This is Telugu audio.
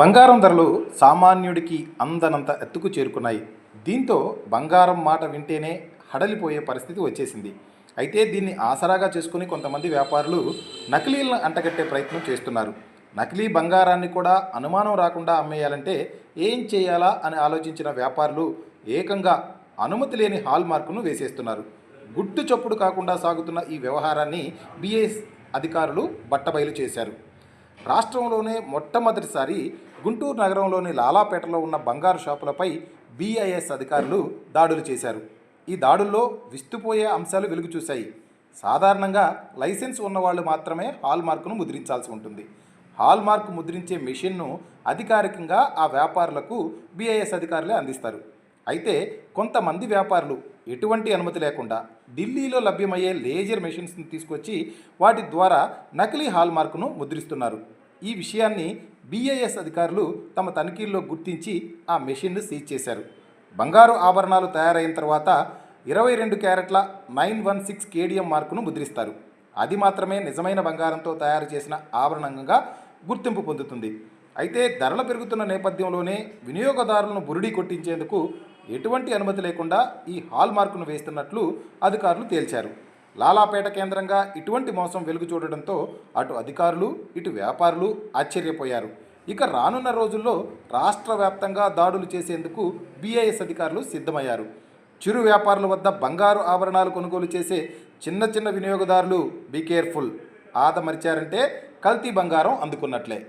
బంగారం ధరలు సామాన్యుడికి అందనంత ఎత్తుకు చేరుకున్నాయి. దీంతో బంగారం మాట వింటేనే హడలిపోయే పరిస్థితి వచ్చేసింది. అయితే దీన్ని ఆసరాగా చేసుకుని కొంతమంది వ్యాపారులు నకిలీలను అంటగట్టే ప్రయత్నం చేస్తున్నారు. నకిలీ బంగారాన్ని కూడా అనుమానం రాకుండా అమ్మేయాలంటే ఏం చేయాలా అని ఆలోచించిన వ్యాపారులు ఏకంగా అనుమతి లేని హాల్ మార్కును వేసేస్తున్నారు. గుట్టు చప్పుడు కాకుండా సాగుతున్న ఈ వ్యవహారాన్ని బిఐఎస్ అధికారులు బట్టబయలు చేశారు. రాష్ట్రంలోనే మొట్టమొదటిసారి గుంటూరు నగరంలోని లాలాపేటలో ఉన్న బంగారు షాపులపై బిఐఎస్ అధికారులు దాడులు చేశారు. ఈ దాడుల్లో విస్తుపోయే అంశాలు వెలుగు చూశాయి. సాధారణంగా లైసెన్స్ ఉన్నవాళ్ళు మాత్రమే హాల్ మార్కును ముద్రించాల్సి ఉంటుంది. హాల్ మార్క్ ముద్రించే మెషిన్ను అధికారికంగా ఆ వ్యాపారులకు బిఐఎస్ అధికారులే అందిస్తారు. అయితే కొంతమంది వ్యాపారులు ఎటువంటి అనుమతి లేకుండా ఢిల్లీలో లభ్యమయ్యే లేజర్ మెషిన్స్ని తీసుకొచ్చి వాటి ద్వారా నకిలీ హాల్ మార్కును ముద్రిస్తున్నారు. ఈ విషయాన్ని బిఐఎస్ అధికారులు తమ తనిఖీల్లో గుర్తించి ఆ మెషిన్ను సీజ్ చేశారు. బంగారు ఆభరణాలు తయారైన తర్వాత 22 క్యారెట్ల 916 కేడిఎం మార్కును ముద్రిస్తారు. అది మాత్రమే నిజమైన బంగారంతో తయారు చేసిన ఆభరణంగా గుర్తింపు పొందుతుంది. అయితే ధరలు పెరుగుతున్న నేపథ్యంలోనే వినియోగదారులను బురిడీ కొట్టించేందుకు ఎటువంటి అనుమతి లేకుండా ఈ హాల్ మార్కును వేస్తున్నట్లు అధికారులు తేల్చారు. లాలాపేట కేంద్రంగా ఇటువంటి మోసం వెలుగు చూడడంతో అటు అధికారులు ఇటు వ్యాపారులు ఆశ్చర్యపోయారు. ఇక రానున్న రోజుల్లో రాష్ట్ర వ్యాప్తంగా దాడులు చేసేందుకు బిఐఎస్ అధికారులు సిద్ధమయ్యారు. చిరు వ్యాపారుల వద్ద బంగారు ఆభరణాలు కొనుగోలు చేసే చిన్న వినియోగదారులు బీ కేర్ఫుల్. ఆదమరిచారంటే కల్తీ బంగారం అందుకున్నట్లే.